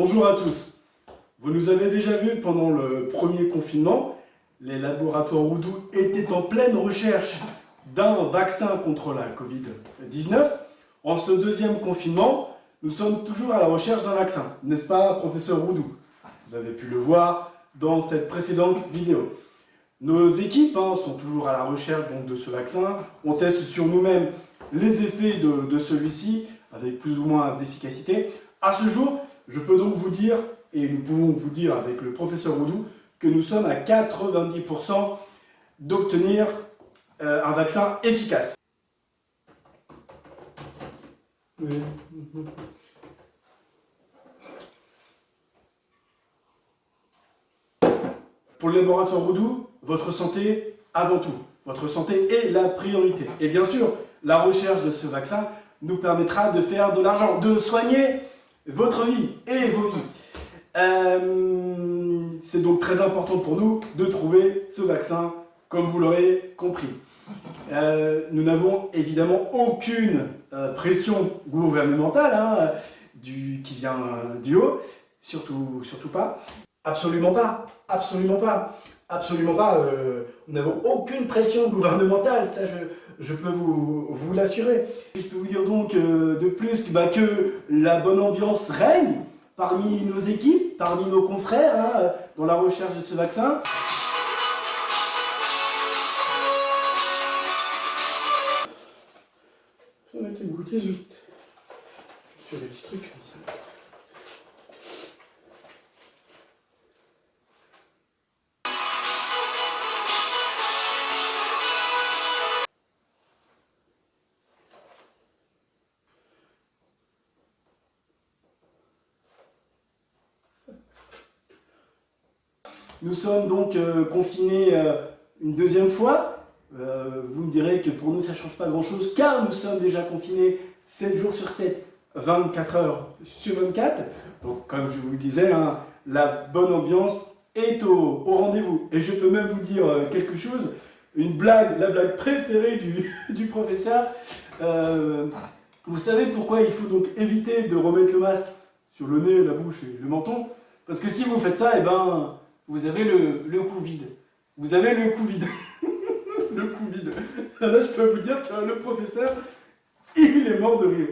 Bonjour à tous. Vous nous avez déjà vu pendant le premier confinement, les laboratoires Roudou étaient en pleine recherche d'un vaccin contre la Covid-19. En ce deuxième confinement, nous sommes toujours à la recherche d'un vaccin, n'est-ce pas, professeur Roudou? Vous avez pu le voir dans cette précédente vidéo. Nos équipes sont toujours à la recherche donc, de ce vaccin. On teste sur nous-mêmes les effets de celui-ci avec plus ou moins d'efficacité. À ce jour, je peux donc vous dire, et nous pouvons vous dire avec le professeur Roudou, que nous sommes à 90% d'obtenir un vaccin efficace. Oui. Pour le laboratoire Roudou, votre santé avant tout. Votre santé est la priorité. Et bien sûr, la recherche de ce vaccin nous permettra de faire de l'argent, de soigner votre vie et vos vies. C'est donc très important pour nous de trouver ce vaccin, comme vous l'aurez compris. Nous n'avons évidemment aucune pression gouvernementale qui vient du haut, surtout pas. Absolument pas, absolument pas, absolument pas. Nous n'avons aucune pression gouvernementale, ça je peux vous l'assurer. Je peux vous dire donc de plus que la bonne ambiance règne parmi nos équipes, parmi nos confrères dans la recherche de ce vaccin. Je vais mettre une gouttière vite. Je fais des petits trucs comme ça. Nous sommes donc confinés une deuxième fois. Vous me direz que pour nous ça ne change pas grand chose car nous sommes déjà confinés 7 jours sur 7, 24 heures sur 24. Donc comme je vous le disais, la bonne ambiance est au rendez-vous. Et je peux même vous dire quelque chose, la blague préférée du professeur. Vous savez pourquoi il faut donc éviter de remettre le masque sur le nez, la bouche et le menton? Parce que si vous faites ça, vous avez le Covid. Vous avez le Covid. Le Covid. Là, je peux vous dire que le professeur, il est mort de rire.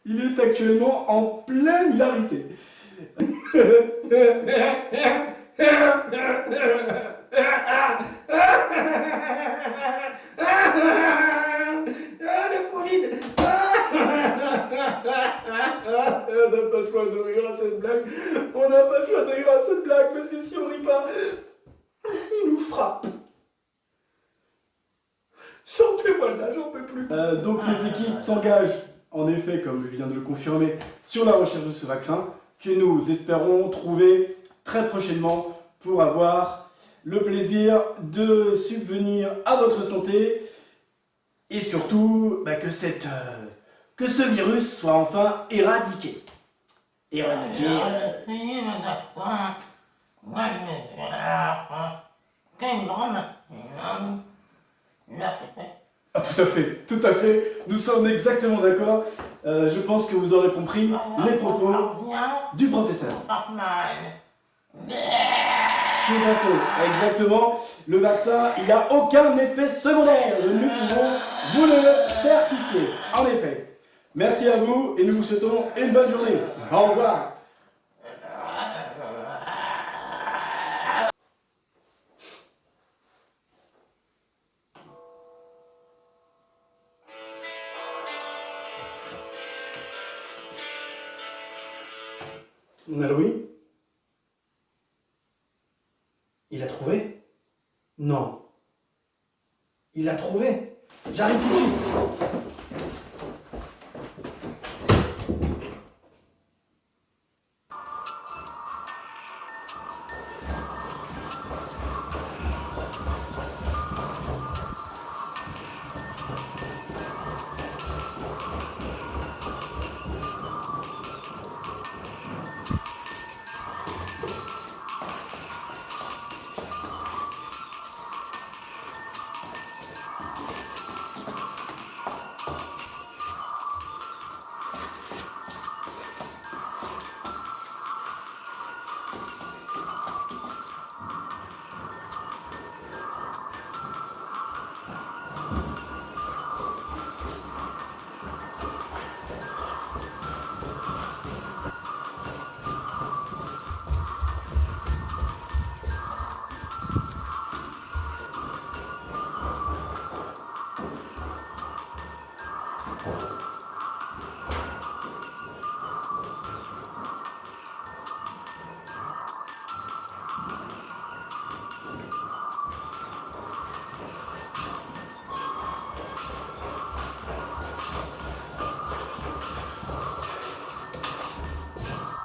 Il est actuellement en pleine hilarité. Le Covid. On n'a pas le choix de rire à cette blague. On n'a pas le choix de rire à cette blague parce que si on rit pas, il nous frappe. Sortez-moi là, j'en peux plus. Donc les équipes s'engagent, en effet, comme je viens de le confirmer, sur la recherche de ce vaccin que nous espérons trouver très prochainement pour avoir le plaisir de subvenir à votre santé et surtout que ce virus soit enfin éradiqué. Tout à fait, nous sommes exactement d'accord. Je pense que vous aurez compris les propos du professeur. Tout à fait, exactement. Le vaccin, il n'y a aucun effet secondaire. Nous pouvons vous le certifier. En effet. Merci à vous et nous vous souhaitons une bonne journée. Au revoir. On a Louis? Il a trouvé? Non. Il a trouvé? J'arrive tout de suite.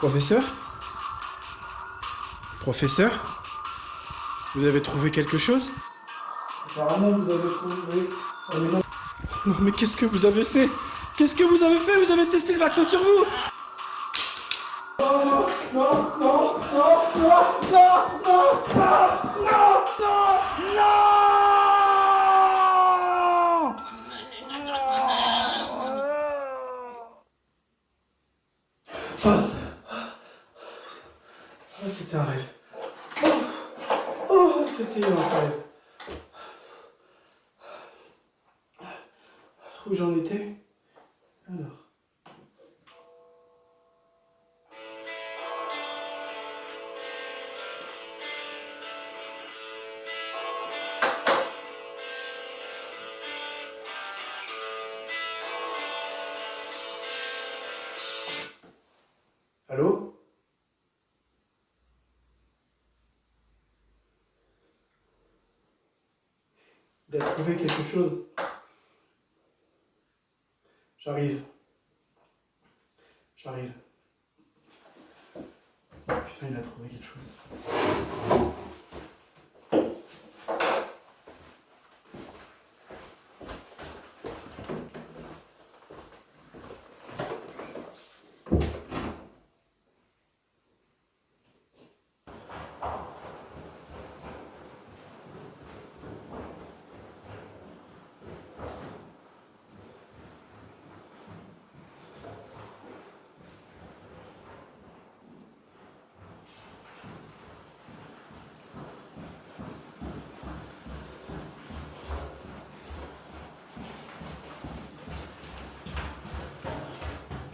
Professeur? Professeur? Vous avez trouvé quelque chose? Apparemment, vous avez trouvé... Oh, mais non. Non, mais qu'est-ce que vous avez fait? Qu'est-ce que vous avez fait? Vous avez testé le vaccin sur vous? Non, non, non, non, non, non, non, non, non, non, non. C'était un rêve. Oh, c'était un rêve. Où j'en étais? Alors. Allô? Il a trouvé quelque chose. J'arrive. J'arrive. Putain, il a trouvé quelque chose.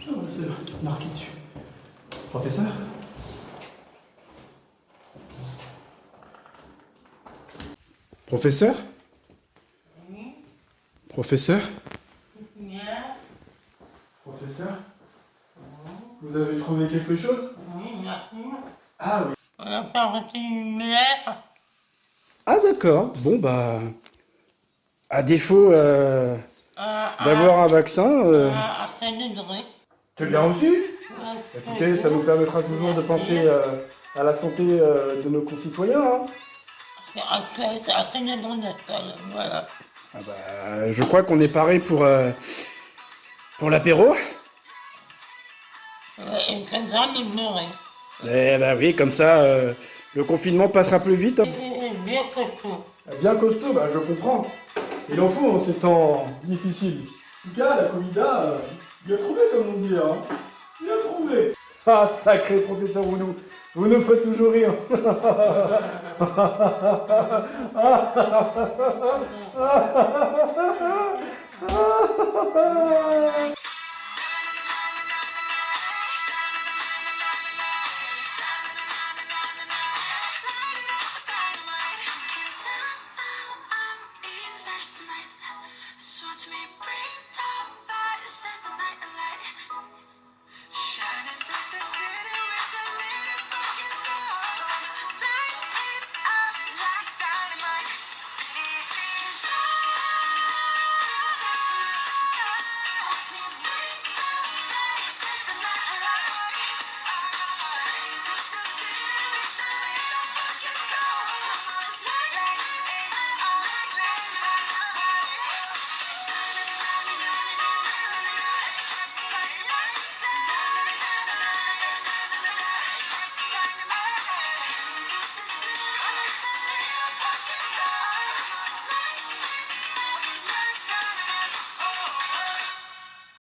Oh, c'est marqué dessus. Professeur? Professeur? Professeur? Professeur? Vous avez trouvé quelque chose? Ah oui. On a pas reçu une lettre. Ah d'accord. Bon bah... À défaut d'avoir un vaccin... À Saint-Denis. Tu l'as reçu? Écoutez, ça nous permettra toujours de penser à la santé de nos concitoyens. Hein. À Saint-Denis, voilà. Ah bah, je crois qu'on est paré pour l'apéro. Et comme ça, il meurait. Eh bah oui, comme ça, le confinement passera plus vite. Hein. Bien costaud. Bien costaud, bah je comprends. Il en faut en ces temps difficiles. En tout cas, la Covida, il a trouvé comme on dit. Hein. Il a trouvé. Ah, sacré professeur Roulou, vous nous faites toujours rire.